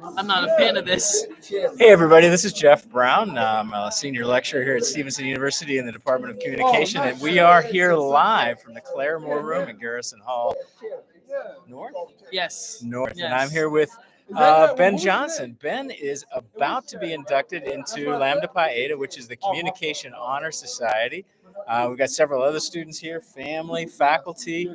I'm not a fan of this. Hey everybody, this is Jeff Brown. I'm a senior lecturer here at Stevenson University in the Department of Communication, and we are here live from the Claremore Room in Garrison Hall North. Yes. North, Yes. and I'm here with Ben Johnson. Ben is about to be inducted into Lambda Pi Eta, which is the Communication Honor Society. We've got several other students here, family, faculty,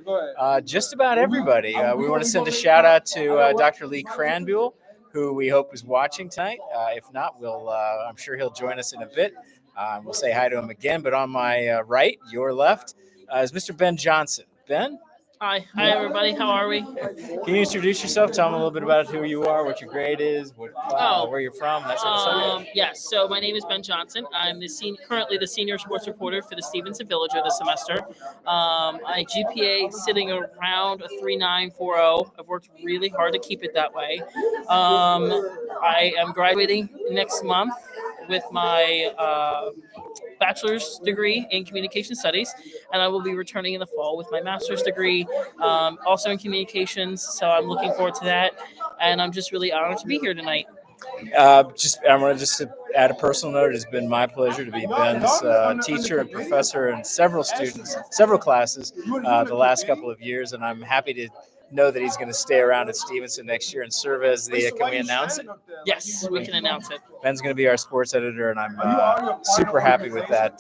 just about everybody. We want to send a shout out to Dr. Lee Cranbuell, who we hope is watching tonight. If not, I'm sure he'll join us in a bit. We'll say hi to him again. But on my right, your left, is Mr. Ben Johnson. Ben? Hi everybody. How are we? Can you introduce yourself? Tell them a little bit about who you are, what your grade is, where you're from, that sort of stuff. Yes. So my name is Ben Johnson. I'm currently the senior sports reporter for the Stevenson Villager this semester. My GPA sitting around a 3.940. I've worked really hard to keep it that way. I am graduating next month with my bachelor's degree in communication studies, and I will be returning in the fall with my master's degree, also in communications. So I'm looking forward to that, and I'm just really honored to be here tonight. I want to add a personal note. It has been my pleasure to be Ben's teacher and professor in several classes the last couple of years, and I'm happy to know that he's going to stay around at Stevenson next year and serve as the. Can we announce it? Yes, we can announce it. Ben's going to be our sports editor, and I'm super happy with that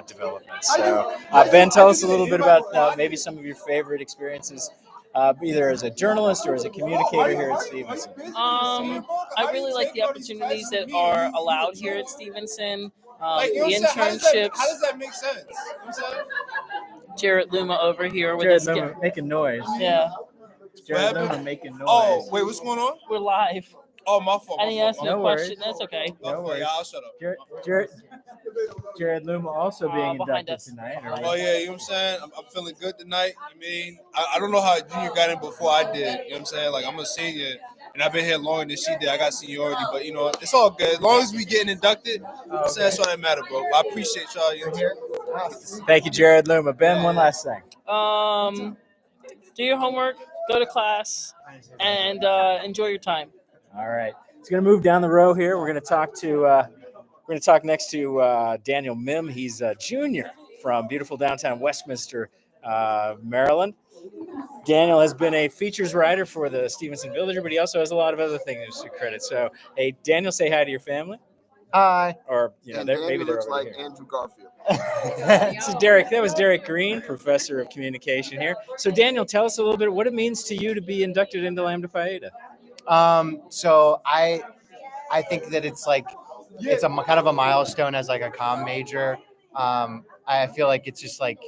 development. So, Ben, tell us a little bit about maybe some of your favorite experiences, either as a journalist or as a communicator here at Stevenson. I really like the opportunities that are allowed here at Stevenson. The internships. How does that make sense? Jared Luma over here with Jared us. Luma making noise. Yeah. Jared Luma making noise. Oh, wait, what's going on? We're live. Oh, my fault. And he asked me a No question. worries. That's okay. No worries. Yeah, I'll shut up. Jared Luma also being behind inducted us. tonight. Oh, yeah, you know what I'm saying? I'm feeling good tonight. I mean, I don't know how Junior got in before I did. You know what I'm saying? Like, I'm a senior, and I've been here longer than she did. I got seniority, but, you know, it's all good. As long as we getting inducted, I'm saying that's all that matter, bro. I appreciate y'all. You know what I'm saying? Thank you, Jared Luma. Ben, one last thing. Do your homework, go to class, and enjoy your time. All right. It's going to move down the row here. We're going to talk next to Daniel Mim. He's a junior from beautiful downtown Westminster, Maryland. Daniel has been a features writer for the Stevenson Villager, but he also has a lot of other things to credit. So, hey, Daniel, say hi to your family. Hi. Or maybe they're looks over like here. Andrew Garfield. This is Derek. That was Derek Green, professor of communication here. So, Daniel, tell us a little bit what it means to you to be inducted into Lambda Pi Eta. So I think that it's a kind of a milestone as like a comm major. I feel like it's just like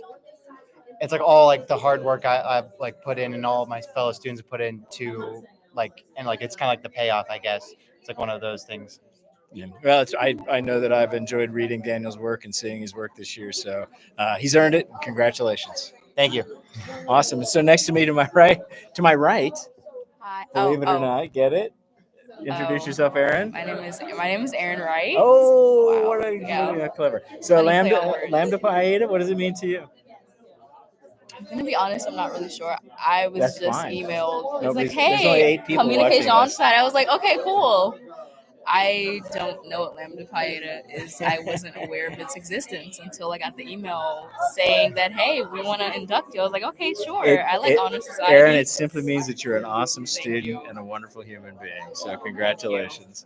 it's like all like the hard work I've like put in and all of my fellow students have put into it's kind of like the payoff, I guess. It's like one of those things. Yeah. Well, I know that I've enjoyed reading Daniel's work and seeing his work this year, so he's earned it. Congratulations. Thank you. Awesome. So next to me, to my right, Hi. believe it or not, get it? Introduce yourself, Aaron. My name is Aaron Wright. Oh, Wow. what are you Yeah. clever. So Funny play on words. Lambda Pi Eta, what does it mean to you? I'm gonna be honest, I'm not really sure. I was That's just fine. emailed. It was Nobody's- like, there's only 8 hey, people communication watching on this. site. I was like, okay, cool. I don't know what Lambda Pi Eta is. I wasn't aware of its existence until I got the email saying that, hey, we want to induct you. I was like, okay, sure. I like honor society. Aaron, it simply means that you're an awesome student and a wonderful human being. So congratulations.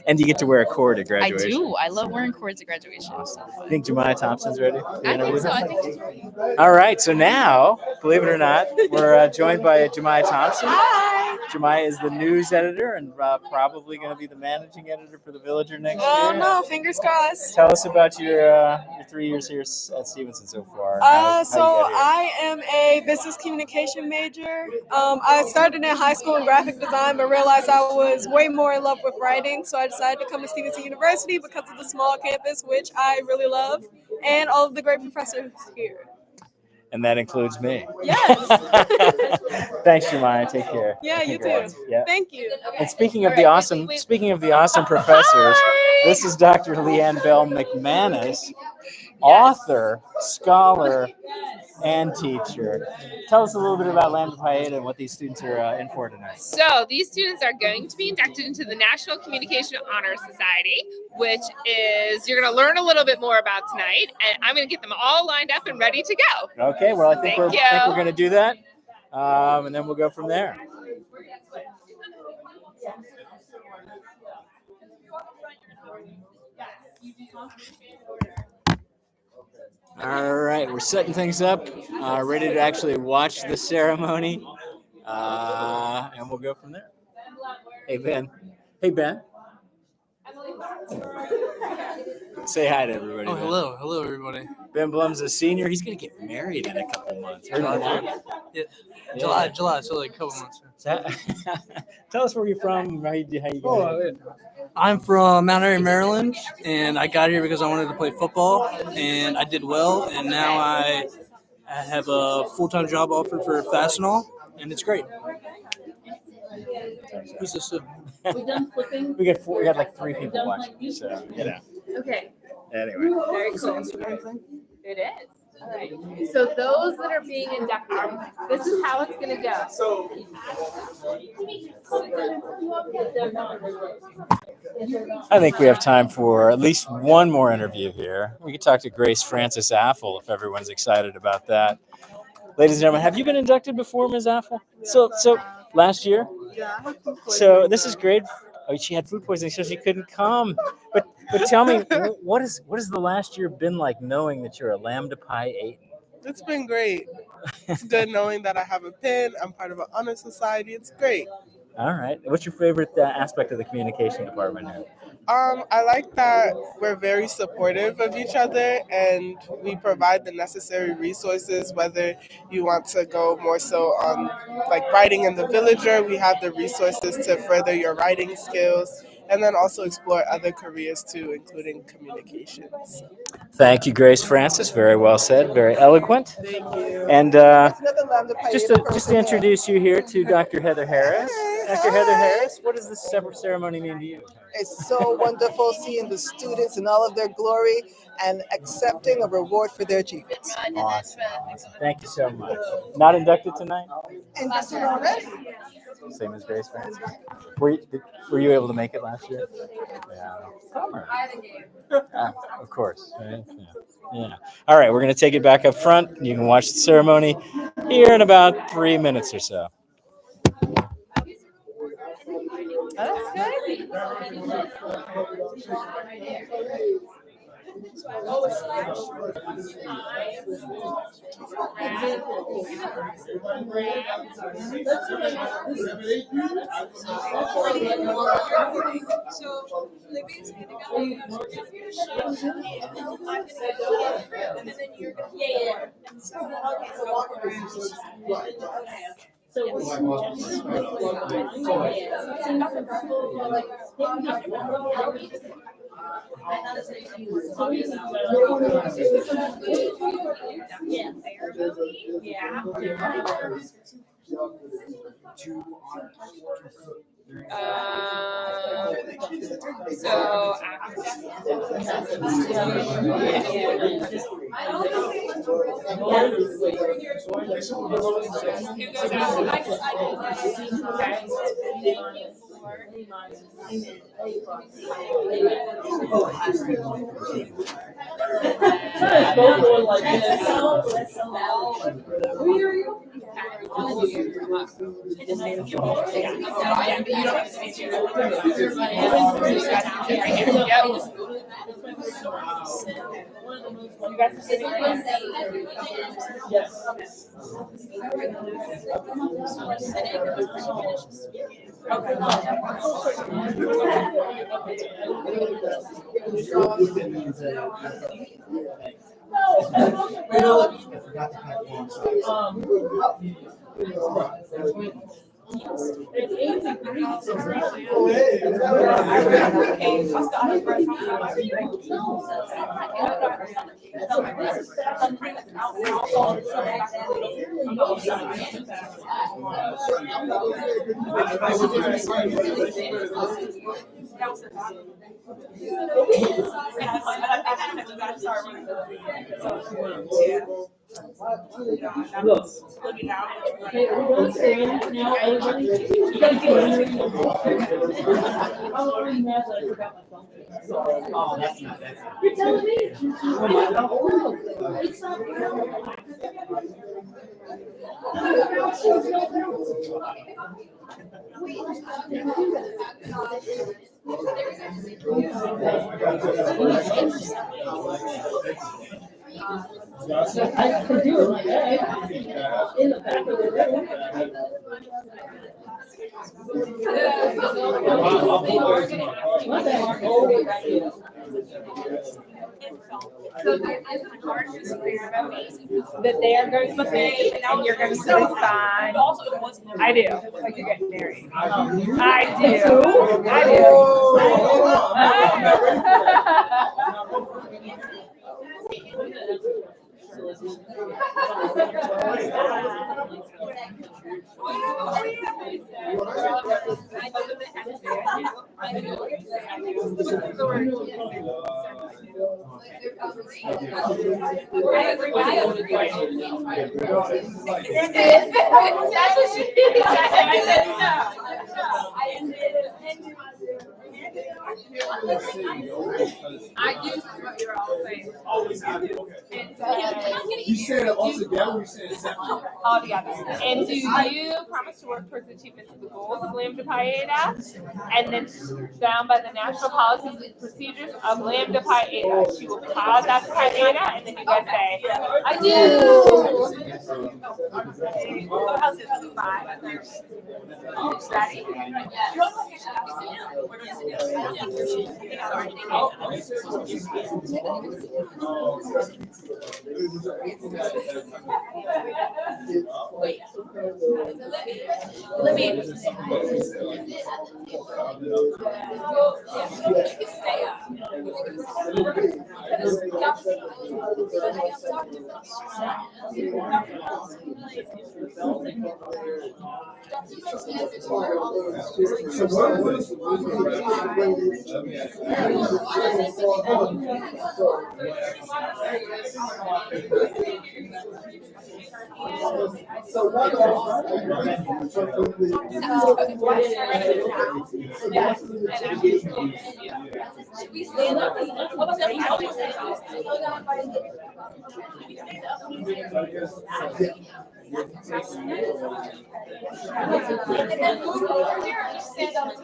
And you get to wear a cord at I graduation. do. I love wearing cords at graduation. Awesome. I think Jemiah Thompson's ready. I think so. I think she's ready. All right. So now, believe it or not, we're joined by Jemiah Thompson. Hi. Jemiah is the news editor and probably going to be the managing editor for the Villager next Oh year. no, fingers crossed. Tell us about your 3 years here at Stevenson so far. and how you So got here. I am a business communication major. I started in high school in graphic design, but realized I was way more in love with writing. So I decided to come to Stevenson University because of the small campus, which I really love, and all of the great professors here. And that includes me. Yes. Thanks, Jemiah. Take care. Yeah, you too. Congrats. Yeah. Thank you. And speaking of the awesome professors, this is Dr. Leanne Bell McManus, author, scholar, and teacher. Tell us a little bit about Lambda Pi Eta and what these students are in for tonight. So these students are going to be inducted into the National Communication Honor Society, which is, you're going to learn a little bit more about tonight, and I'm going to get them all lined up and ready to go. Okay, well, I think Thank we're you. going to do that, and then we'll go from there. All right, we're setting things up, ready to actually watch the ceremony, and we'll go from there. Hey, Ben. Hey, Ben. Say hi to everybody. Oh, Ben. hello. Hello, everybody. Ben Blum's a senior. He's going to get married in a couple months. July, so like a couple months. Tell us where you're from. How you I'm from Mount Airy, Maryland, and I got here because I wanted to play football, and I did well, and now I have a full-time job offer for Fastenal, and it's great. Who's this? We done flipping? We got like 3 people watching, so Okay. Anyway. Very cool. It is. All right. So those that are being inducted, this is how it's going to go. I think we have time for at least one more interview here. We could talk to Grace Francis Affle if everyone's excited about that. Ladies and gentlemen, have you been inducted before, Ms. Affle? So last year? Yeah. So this is great. Oh, she had food poisoning, so she couldn't come. But tell me, what has the last year been like, knowing that you're a Lambda Pi Eta? It's been great. It's good knowing that I have a pin. I'm part of an honor society. It's great. All right. What's your favorite aspect of the communication department here? I like that we're very supportive of each other and we provide the necessary resources, whether you want to go more so on like writing in the Villager, we have the resources to further your writing skills and then also explore other careers too, including communications. Thank you, Grace Francis. Very well said. Very eloquent. Thank you. And just to introduce you here to Dr. Heather Harris. Dr. Heather Harris, what does this ceremony mean to you? It's so wonderful seeing the students in all of their glory and accepting a reward for their achievements. Awesome. Thank you so much. Not inducted tonight? Inducted already. Same as Grace Francis. Were you able to make it last year? Yeah. Bummer. Of course. Right? Yeah. All right, we're going to take it back up front. You can watch the ceremony here in about 3 minutes or so. Oh, that's good. Okay, everybody stand now. Everybody, you gotta get in. I forgot my phone. Oh, that's not. You're telling me? It's not real. I can do it like that. In the back of the room. That they are going to pay and you're going to sign. I do. Like you're getting married. I do. I use what you're all saying. You said it all together. We said it separately. All together. And do you promise to work towards the achievement of the goals of Lambda Pi Eta, and then down by the national policies and procedures of Lambda Pi Eta? She will pause after Pi Eta, and then you guys say, I do.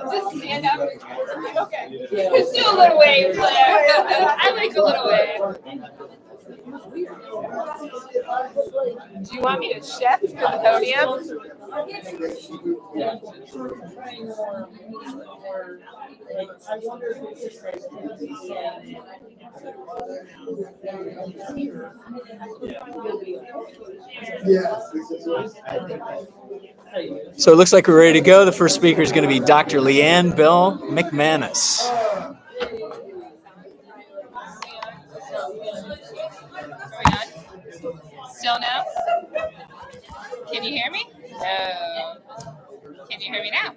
Just stand up. Okay. Just do a little wave, Claire. I like a little wave. Do you want me to chef for the podium? So it looks like we're ready to go. The first speaker is going to be Dr. Leanne Bell McManus. Still no? Can you hear me? No. Can you hear me now?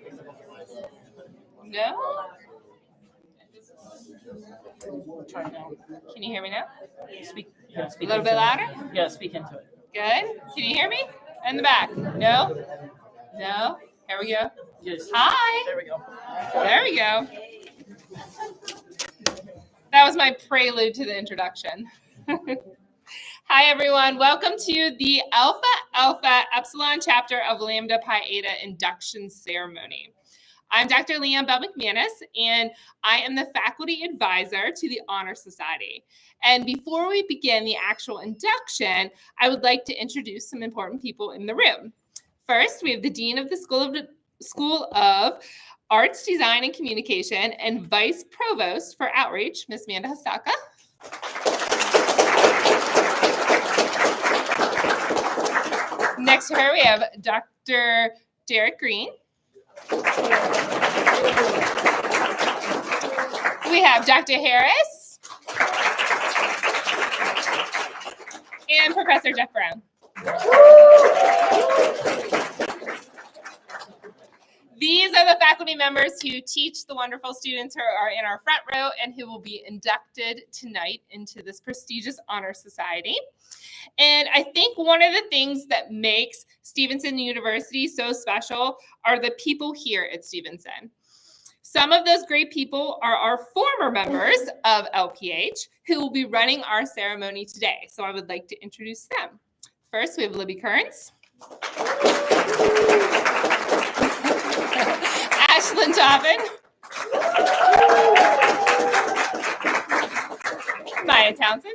No? Can you hear me now? Speak A little bit louder? Yeah, speak into it. Good. Can you hear me? In the back? No? No? Here we go. Yes. Hi. There we go. There we go. That was my prelude to the introduction. Hi, everyone. Welcome to the Alpha Alpha Epsilon chapter of Lambda Pi Eta induction ceremony. I'm Dr. Leanne Bell McManus, and I am the faculty advisor to the Honor Society. And before we begin the actual induction, I would like to introduce some important people in the room. First, we have the Dean of the School of Arts, Design, and Communication, and Vice Provost for Outreach, Ms. Amanda Hosaka. Next to her, we have Dr. Derek Green. We have Dr. Harris and Professor Jeff Brown. These are the faculty members who teach the wonderful students who are in our front row and who will be inducted tonight into this prestigious honor society. And I think one of the things that makes Stevenson University so special are the people here at Stevenson. Some of those great people are our former members of LPH who will be running our ceremony today. So I would like to introduce them. First, we have Libby Kearns, Ashlyn Toppin, Maya Townsend,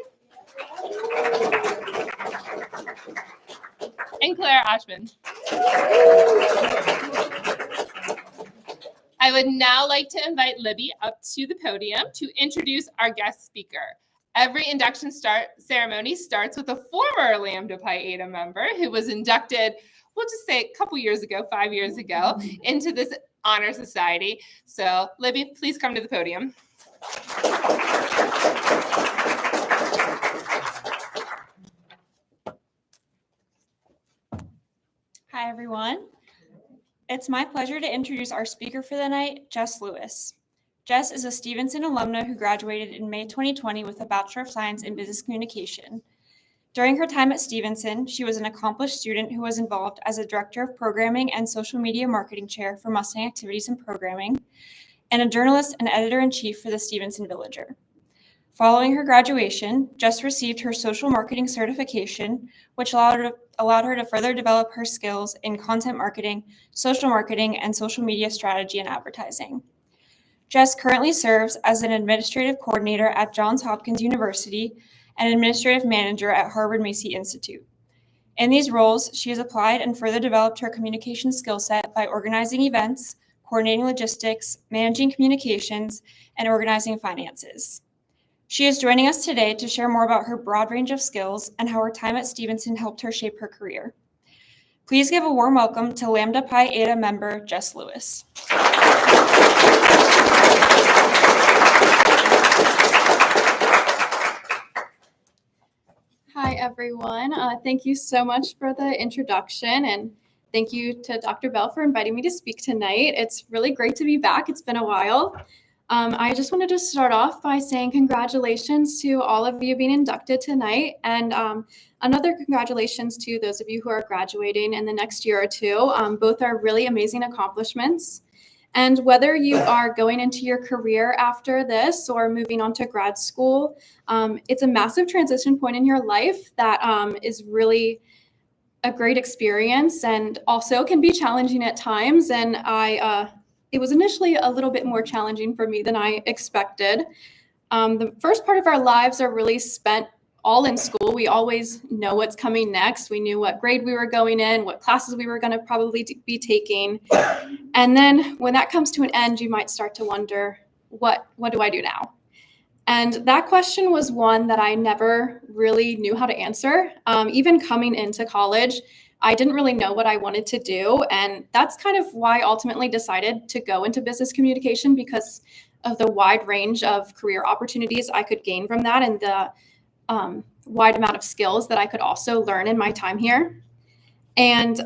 and Claire Ashman. I would now like to invite Libby up to the podium to introduce our guest speaker. Every induction ceremony starts with a former Lambda Pi Eta member who was inducted, we'll just say a couple years ago, 5 years ago, into this honor society. So Libby, please come to the podium. Hi, everyone. It's my pleasure to introduce our speaker for the night, Jess Lewis. Jess is a Stevenson alumna who graduated in May 2020 with a Bachelor of Science in Business Communication. During her time at Stevenson, she was an accomplished student who was involved as a Director of Programming and Social Media Marketing Chair for Mustang Activities and Programming, and a journalist and editor-in-chief for the Stevenson Villager. Following her graduation, Jess received her social marketing certification, which allowed her to further develop her skills in content marketing, and social media strategy and advertising. Jess currently serves as an administrative coordinator at Johns Hopkins University and administrative manager at Harvard Macy Institute. In these roles, she has applied and further developed her communication skill set by organizing events, coordinating logistics, managing communications, and organizing finances. She is joining us today to share more about her broad range of skills and how her time at Stevenson helped her shape her career. Please give a warm welcome to Lambda Pi Eta member Jess Lewis. Hi, everyone. Thank you so much for the introduction, and thank you to Dr. Bell for inviting me to speak tonight. It's really great to be back. It's been a while. I just wanted to start off by saying congratulations to all of you being inducted tonight, and another congratulations to those of you who are graduating in the next year or two. Both are really amazing accomplishments. And whether you are going into your career after this or moving on to grad school, it's a massive transition point in your life that is really a great experience and also can be challenging at times. And it was initially a little bit more challenging for me than I expected. The first part of our lives are really spent all in school. We always know what's coming next. We knew what grade we were going in, what classes we were going to probably be taking. And then when that comes to an end, you might start to wonder, what do I do now? And that question was one that I never really knew how to answer. Even coming into college, I didn't really know what I wanted to do. And that's kind of why I ultimately decided to go into business communication, because of the wide range of career opportunities I could gain from that and the wide amount of skills that I could also learn in my time here. And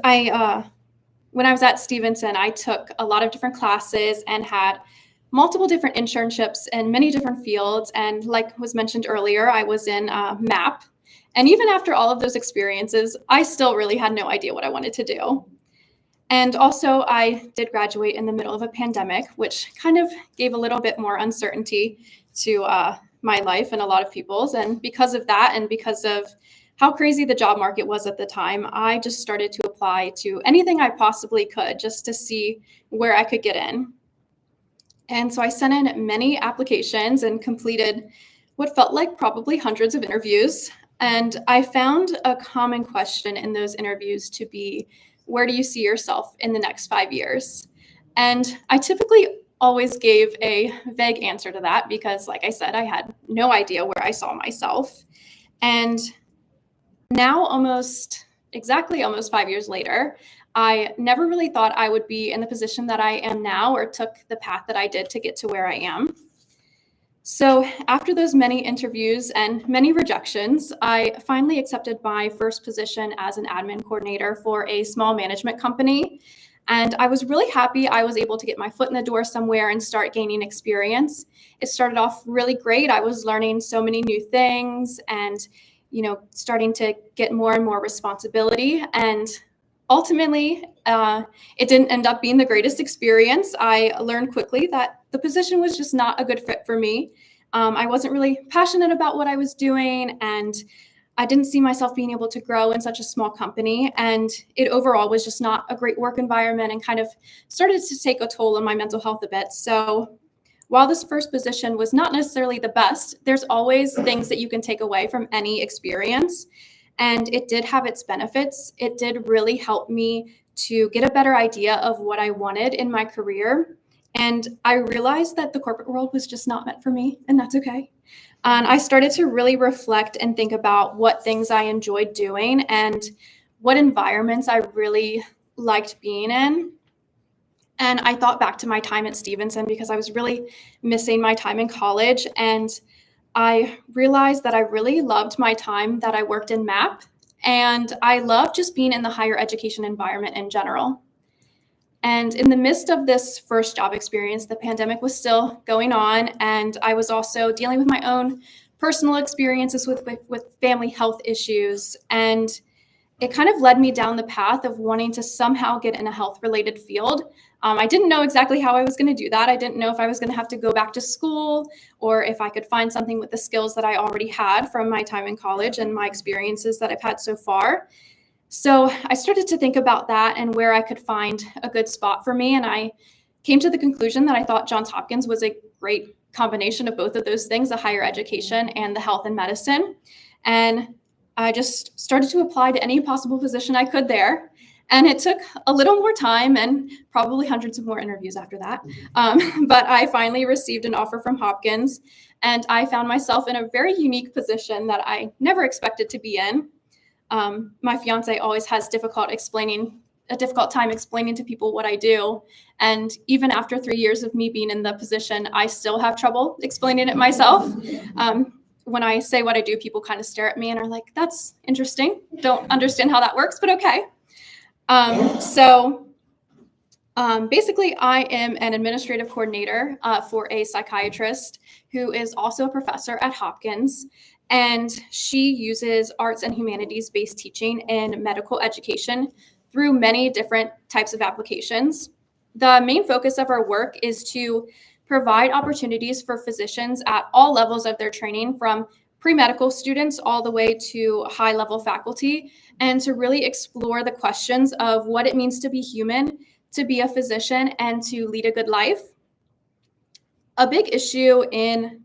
when I was at Stevenson, I took a lot of different classes and had multiple different internships in many different fields. And like was mentioned earlier, I was in MAP. And even after all of those experiences, I still really had no idea what I wanted to do. And also, I did graduate in the middle of a pandemic, which kind of gave a little bit more uncertainty to my life and a lot of people's. And because of that, and because of how crazy the job market was at the time, I just started to apply to anything I possibly could just to see where I could get in. And so I sent in many applications and completed what felt like probably hundreds of interviews. And I found a common question in those interviews to be, where do you see yourself in the next 5 years? And I typically always gave a vague answer to that because, like I said, I had no idea where I saw myself. And now almost 5 years later, I never really thought I would be in the position that I am now or took the path that I did to get to where I am. So after those many interviews and many rejections, I finally accepted my first position as an admin coordinator for a small management company. And I was really happy I was able to get my foot in the door somewhere and start gaining experience. It started off really great. I was learning so many new things and, starting to get more and more responsibility. And ultimately, it didn't end up being the greatest experience. I learned quickly that the position was just not a good fit for me. I wasn't really passionate about what I was doing, and I didn't see myself being able to grow in such a small company. And it overall was just not a great work environment and kind of started to take a toll on my mental health a bit. So while this first position was not necessarily the best, there's always things that you can take away from any experience. And it did have its benefits. It did really help me to get a better idea of what I wanted in my career. And I realized that the corporate world was just not meant for me, and that's okay. And I started to really reflect and think about what things I enjoyed doing and what environments I really liked being in. And I thought back to my time at Stevenson because I was really missing my time in college. And I realized that I really loved my time that I worked in MAP. And I loved just being in the higher education environment in general. And in the midst of this first job experience, the pandemic was still going on. And I was also dealing with my own personal experiences with family health issues. And it kind of led me down the path of wanting to somehow get in a health-related field. I didn't know exactly how I was going to do that. I didn't know if I was going to have to go back to school or if I could find something with the skills that I already had from my time in college and my experiences that I've had so far. So I started to think about that and where I could find a good spot for me. And I came to the conclusion that I thought Johns Hopkins was a great combination of both of those things, the higher education and the health and medicine. And I just started to apply to any possible position I could there. And it took a little more time and probably hundreds of more interviews after that. But I finally received an offer from Hopkins, and I found myself in a very unique position that I never expected to be in. My fiance always has a difficult time explaining to people what I do. And even after 3 years of me being in the position, I still have trouble explaining it myself. When I say what I do, people kind of stare at me and are like, that's interesting. Don't understand how that works, but okay. Basically, I am an administrative coordinator for a psychiatrist who is also a professor at Hopkins. And she uses arts and humanities-based teaching in medical education through many different types of applications. The main focus of our work is to provide opportunities for physicians at all levels of their training, from pre-medical students all the way to high-level faculty, and to really explore the questions of what it means to be human, to be a physician, and to lead a good life. A big issue in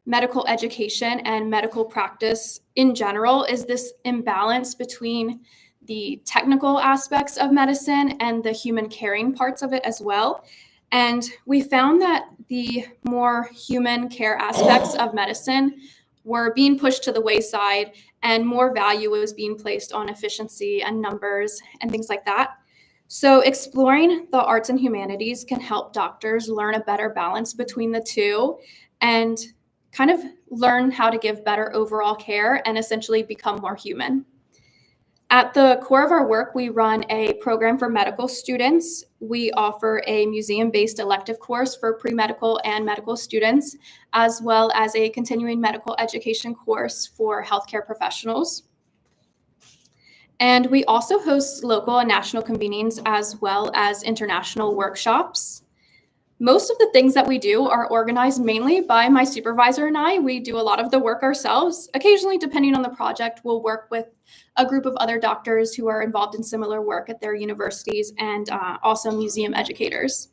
medical education and medical practice in general is this imbalance between the technical aspects of medicine and the human caring parts of it as well. And we found that the more human care aspects of medicine were being pushed to the wayside, and more value was being placed on efficiency and numbers and things like that. So exploring the arts and humanities can help doctors learn a better balance between the two and kind of learn how to give better overall care and essentially become more human. At the core of our work, we run a program for medical students. We offer a museum-based elective course for pre-medical and medical students, as well as a continuing medical education course for healthcare professionals. And we also host local and national convenings as well as international workshops. Most of the things that we do are organized mainly by my supervisor and I. We do a lot of the work ourselves. Occasionally, depending on the project, we'll work with a group of other doctors who are involved in similar work at their universities, and also museum educators.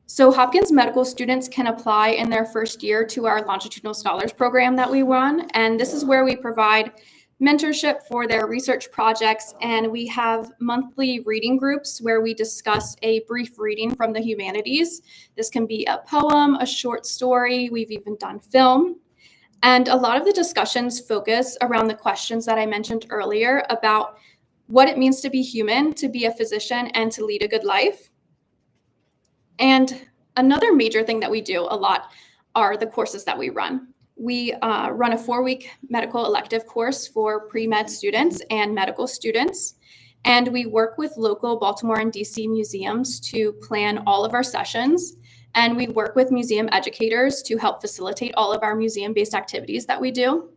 So Hopkins medical students can apply in their first year to our Longitudinal Scholars Program that we run. And this is where we provide mentorship for their research projects, and we have monthly reading groups where we discuss a brief reading from the humanities. This can be a poem, a short story, we've even done film. And a lot of the discussions focus around the questions that I mentioned earlier about what it means to be human, to be a physician, and to lead a good life. And another major thing that we do a lot are the courses that we run. We run a 4-week medical elective course for pre-med students and medical students. And we work with local Baltimore and DC museums to plan all of our sessions. And we work with museum educators to help facilitate all of our museum-based activities that we do.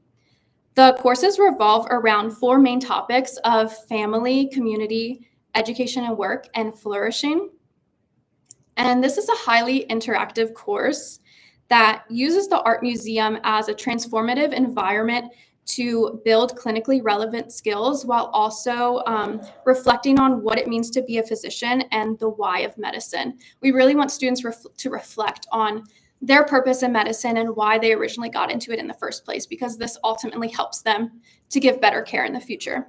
The courses revolve around 4 main topics of family, community, education and work, and flourishing. And this is a highly interactive course that uses the art museum as a transformative environment to build clinically relevant skills while also reflecting on what it means to be a physician and the why of medicine. We really want students to reflect on their purpose in medicine and why they originally got into it in the first place, because this ultimately helps them to give better care in the future.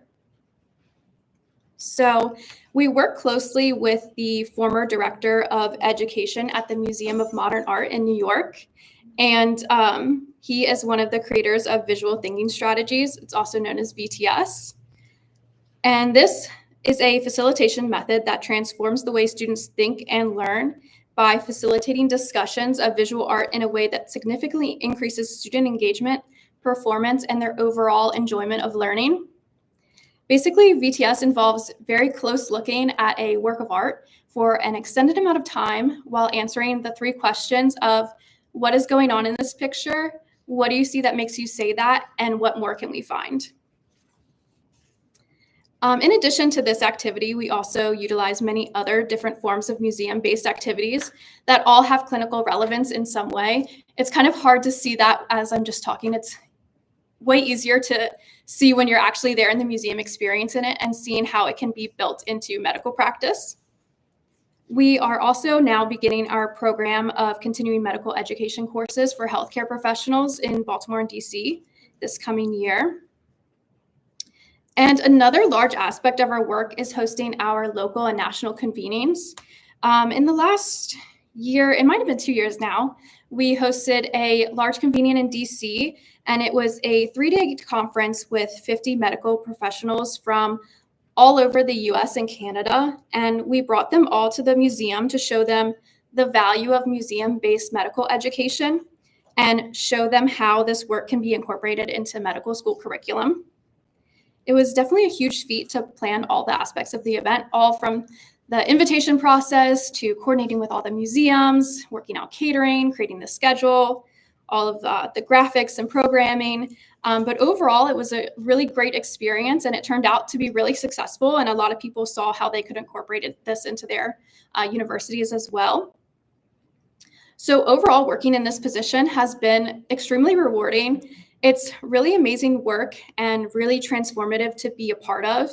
So we work closely with the former director of education at the Museum of Modern Art in New York. And he is one of the creators of visual thinking strategies. It's also known as VTS. And this is a facilitation method that transforms the way students think and learn by facilitating discussions of visual art in a way that significantly increases student engagement, performance, and their overall enjoyment of learning. Basically, VTS involves very close looking at a work of art for an extended amount of time while answering the 3 questions of what is going on in this picture, what do you see that makes you say that, and what more can we find? In addition to this activity, we also utilize many other different forms of museum-based activities that all have clinical relevance in some way. It's kind of hard to see that as I'm just talking. It's way easier to see when you're actually there in the museum experiencing it and seeing how it can be built into medical practice. We are also now beginning our program of continuing medical education courses for healthcare professionals in Baltimore and DC this coming year. And another large aspect of our work is hosting our local and national convenings. In the last year, it might have been 2 years now, we hosted a large convening in DC, and it was a 3-day conference with 50 medical professionals from all over the US and Canada. And we brought them all to the museum to show them the value of museum-based medical education and show them how this work can be incorporated into medical school curriculum. It was definitely a huge feat to plan all the aspects of the event, all from the invitation process to coordinating with all the museums, working out catering, creating the schedule, all of the graphics and programming. But overall, it was a really great experience, and it turned out to be really successful. And a lot of people saw how they could incorporate this into their universities as well. So overall, working in this position has been extremely rewarding. It's really amazing work and really transformative to be a part of.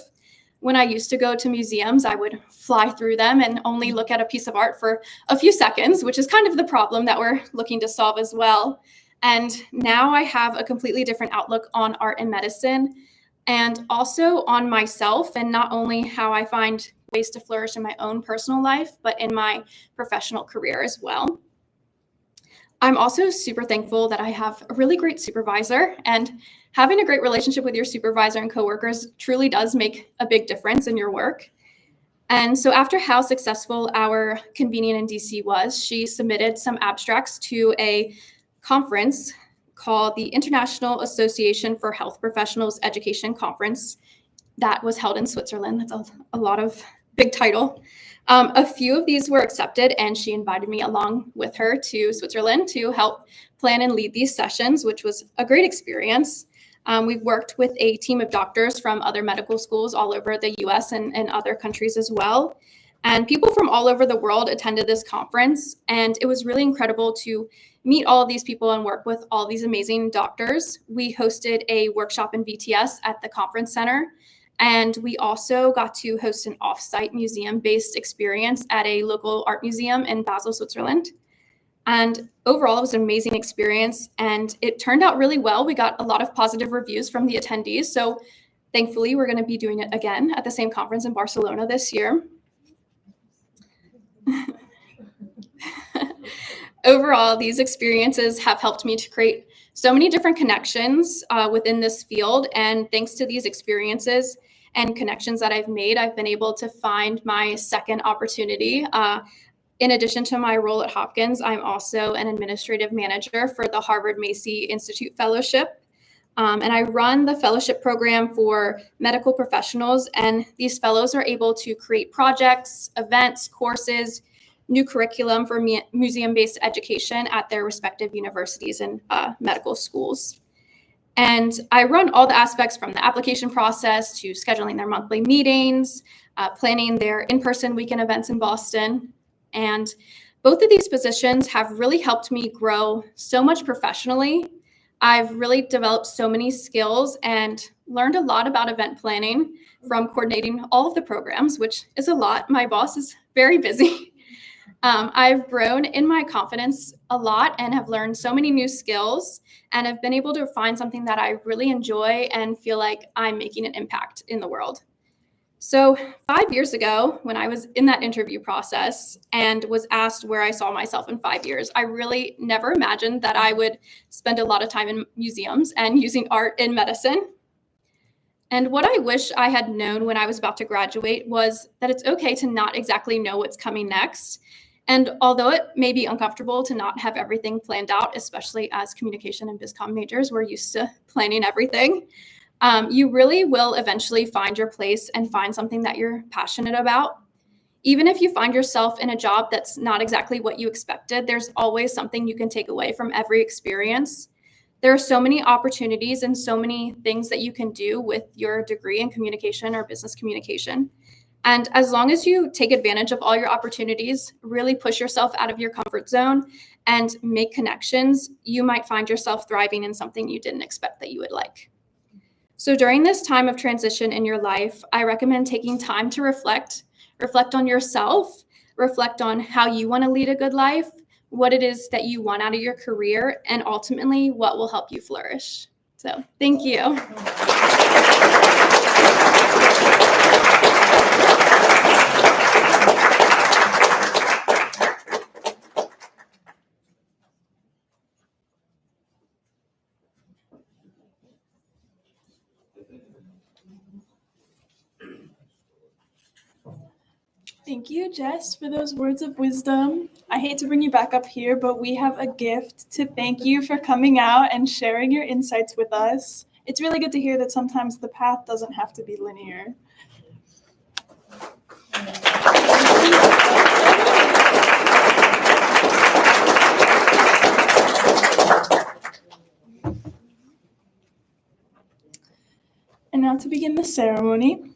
When I used to go to museums, I would fly through them and only look at a piece of art for a few seconds, which is kind of the problem that we're looking to solve as well. And now I have a completely different outlook on art and medicine, and also on myself, and not only how I find ways to flourish in my own personal life, but in my professional career as well. I'm also super thankful that I have a really great supervisor, and having a great relationship with your supervisor and coworkers truly does make a big difference in your work. And so after how successful our convening in DC was, she submitted some abstracts to a conference called the International Association for Health Professionals Education Conference that was held in Switzerland. That's a lot of big title. A few of these were accepted, and she invited me along with her to Switzerland to help plan and lead these sessions, which was a great experience. We've worked with a team of doctors from other medical schools all over the US and other countries as well. And people from all over the world attended this conference, and it was really incredible to meet all of these people and work with all these amazing doctors. We hosted a workshop in VTS at the conference center, and we also got to host an off-site museum-based experience at a local art museum in Basel, Switzerland. And overall, it was an amazing experience, and it turned out really well. We got a lot of positive reviews from the attendees, so thankfully, we're going to be doing it again at the same conference in Barcelona this year. Overall, these experiences have helped me to create so many different connections within this field, and thanks to these experiences and connections that I've made, I've been able to find my second opportunity. In addition to my role at Hopkins, I'm also an administrative manager for the Harvard Macy Institute Fellowship. And I run the fellowship program for medical professionals, and these fellows are able to create projects, events, courses, new curriculum for museum-based education at their respective universities and medical schools. And I run all the aspects from the application process to scheduling their monthly meetings, planning their in-person weekend events in Boston. And both of these positions have really helped me grow so much professionally. I've really developed so many skills and learned a lot about event planning from coordinating all of the programs, which is a lot. My boss is very busy. I've grown in my confidence a lot and have learned so many new skills and have been able to find something that I really enjoy and feel like I'm making an impact in the world. So 5 years ago, when I was in that interview process and was asked where I saw myself in 5 years, I really never imagined that I would spend a lot of time in museums and using art in medicine. And what I wish I had known when I was about to graduate was that it's okay to not exactly know what's coming next. And although it may be uncomfortable to not have everything planned out, especially as communication and bizcomm majors, we're used to planning everything. You really will eventually find your place and find something that you're passionate about. Even if you find yourself in a job that's not exactly what you expected, there's always something you can take away from every experience. There are so many opportunities and so many things that you can do with your degree in communication or business communication. And as long as you take advantage of all your opportunities, really push yourself out of your comfort zone and make connections, you might find yourself thriving in something you didn't expect that you would like. So during this time of transition in your life, I recommend taking time to reflect on yourself, reflect on how you want to lead a good life, what it is that you want out of your career, and ultimately what will help you flourish. So thank you. Thank you, Jess, for those words of wisdom. I hate to bring you back up here, but we have a gift to thank you for coming out and sharing your insights with us. It's really good to hear that sometimes the path doesn't have to be linear. And now to begin the ceremony.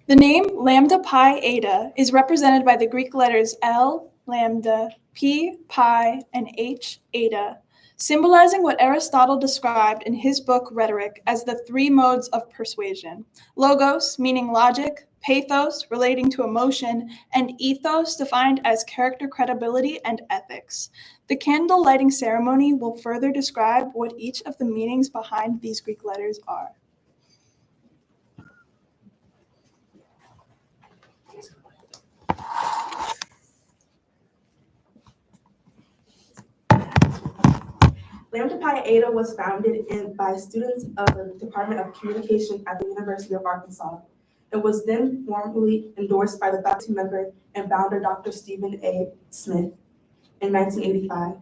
The name Lambda Pi Eta is represented by the Greek letters L, lambda, P, pi, and H, eta, symbolizing what Aristotle described in his book Rhetoric as the three modes of persuasion: logos, meaning logic, pathos, relating to emotion, and ethos, defined as character, credibility, and ethics. The candle lighting ceremony will further describe what each of the meanings behind these Greek letters are. Lambda Pi Eta was founded by students of the Department of Communication at the University of Arkansas. It was then formally endorsed by the faculty member and founder Dr. Stephen A. Smith in 1985.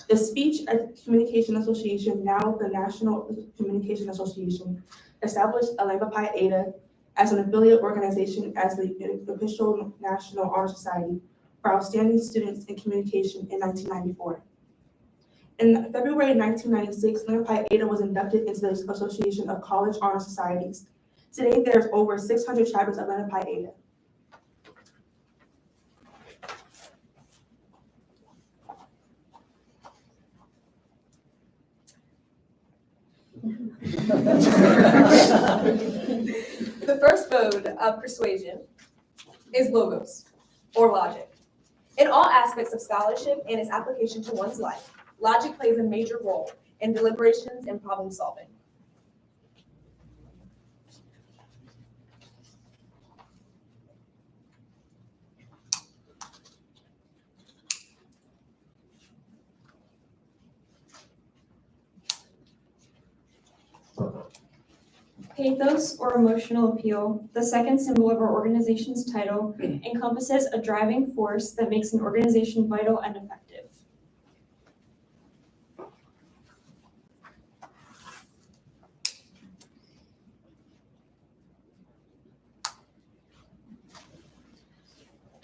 The Speech and Communication Association, now the National Communication Association, established a Lambda Pi Eta as an affiliate organization as the official National Honor Society for outstanding students in communication in 1994. In February 1996, Lambda Pi Eta was inducted into the Association of College Honor Societies. Today, there's over 600 chapters of Lambda Pi Eta. The first mode of persuasion is logos, or logic. In all aspects of scholarship and its application to one's life, logic plays a major role in deliberations and problem solving. Pathos, or emotional appeal, the second symbol of our organization's title, encompasses a driving force that makes an organization vital and effective.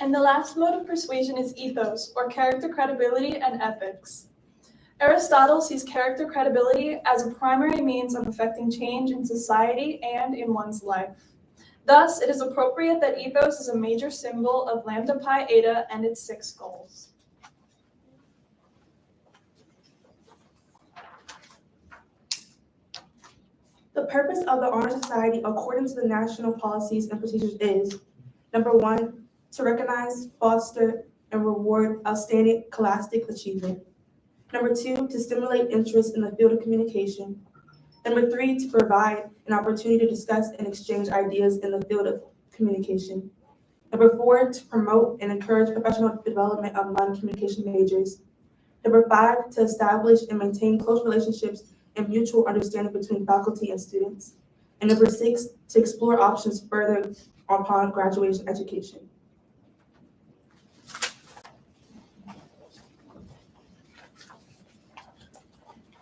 And the last mode of persuasion is ethos, or character credibility and ethics. Aristotle sees character credibility as a primary means of effecting change in society and in one's life. Thus, it is appropriate that ethos is a major symbol of Lambda Pi Eta and its 6 goals. The purpose of the Honor Society, according to the national policies and procedures, is number 1, to recognize, foster, and reward outstanding scholastic achievement. Number 2, to stimulate interest in the field of communication. Number 3, to provide an opportunity to discuss and exchange ideas in the field of communication. Number 4, to promote and encourage professional development among communication majors. Number 5, to establish and maintain close relationships and mutual understanding between faculty and students. And number 6, to explore options further upon graduation education.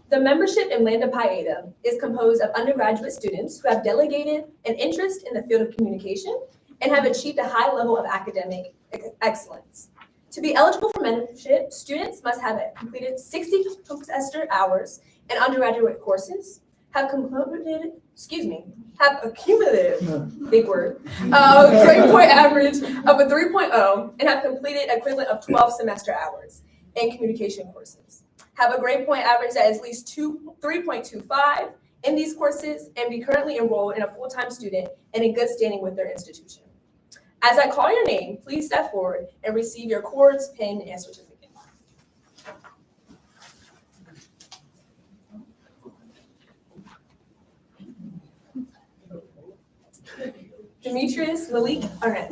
The membership in Lambda Pi Eta is composed of undergraduate students who have delegated an interest in the field of communication and have achieved a high level of academic excellence. To be eligible for membership, students must have completed 60 semester hours in undergraduate courses, have accumulated, big word, grade point average of a 3.0, and have completed equivalent of 12 semester hours in communication courses. Have a grade point average that is at least 3.25 in these courses, and be currently enrolled in a full-time student and in good standing with their institution. As I call your name, please step forward and receive your cords, pen, and certificate. Demetrius Malik Arnett.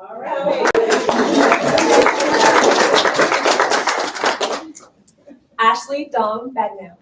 All right. Ashley Dong Bagnell.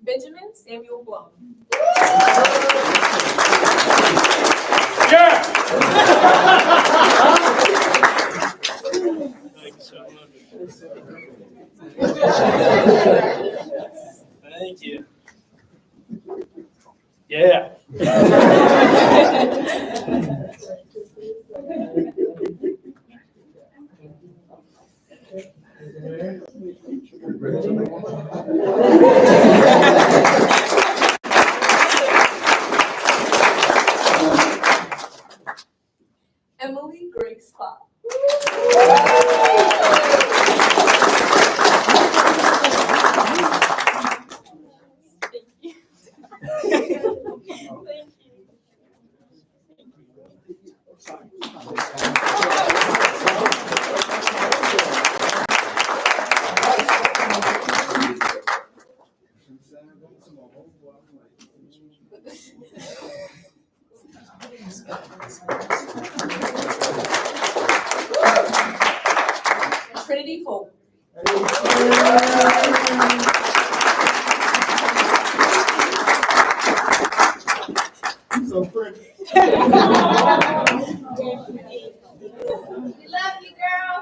Benjamin Samuel Blum. Yeah. Thank you. Yeah. Emily Grace Clark. Trinity Cole. So pretty. We love you, girl.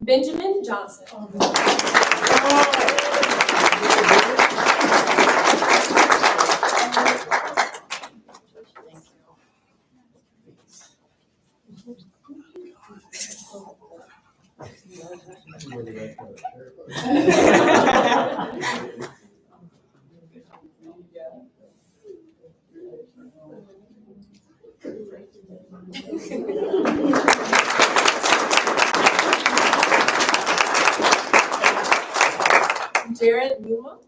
Benjamin Johnson. Jared Numa.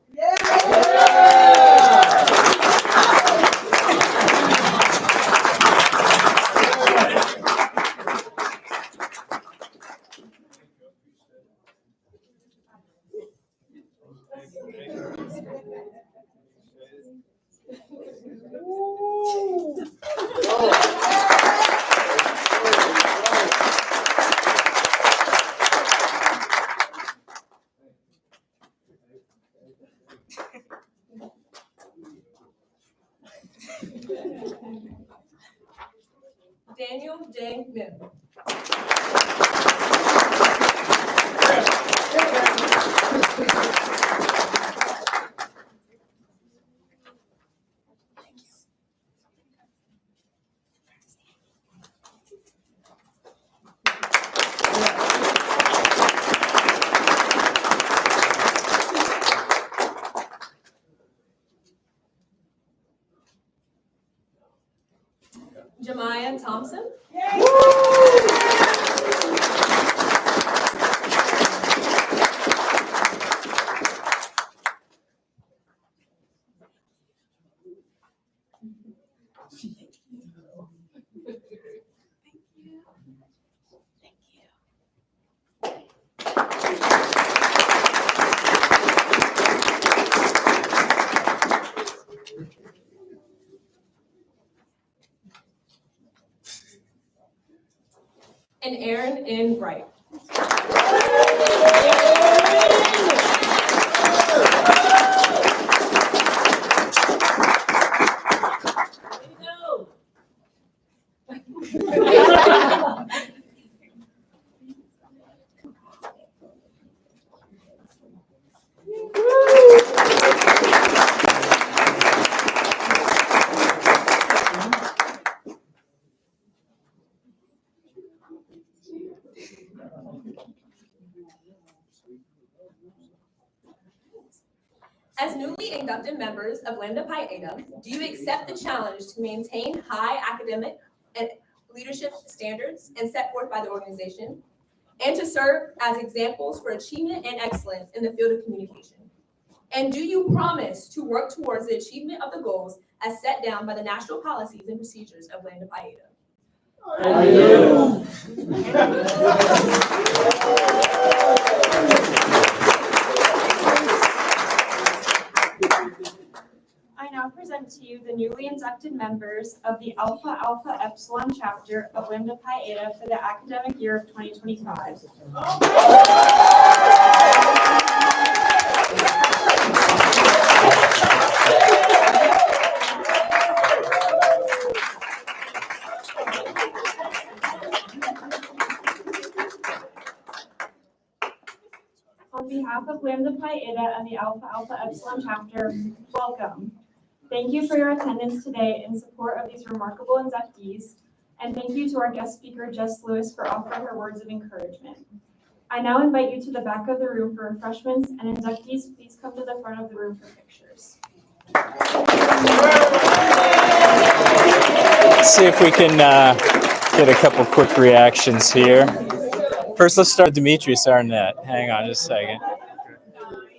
Daniel J. Mim. Jemiah Thompson. And Aaron N. Bright. As newly inducted members of Lambda Pi Eta, do you accept the challenge to maintain high academic and leadership standards and set forth by the organization, and to serve as examples for achievement and excellence in the field of communication? And do you promise to work towards the achievement of the goals as set down by the national policies and procedures of Lambda Pi Eta? I do. I now present to you the newly inducted members of the Alpha Alpha Epsilon chapter of Lambda Pi Eta for the academic year of 2025. On behalf of Lambda Pi Eta and the Alpha Alpha Epsilon chapter, welcome. Thank you for your attendance today in support of these remarkable inductees, and thank you to our guest speaker, Jess Lewis, for offering her words of encouragement. I now invite you to the back of the room for refreshments, and inductees, please come to the front of the room for pictures. Let's see if we can get a couple quick reactions here. First, let's start with Demetrius Arnett. Hang on just a second.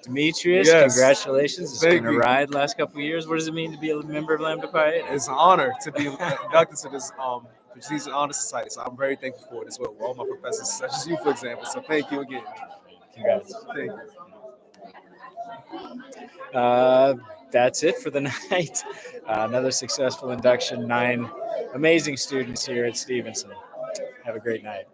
Demetrius, Yes. Congratulations. It's Thank been a you. ride the last couple of years. What does it mean to be a member of Lambda Pi Eta? It's an honor to be inducted to this prestigious honor society. So I'm very thankful for it as well. All my professors, such as you, for example. So thank you again. Congrats. Thank you. That's it for the night. Another successful induction. 9 amazing students here at Stevenson. Have a great night.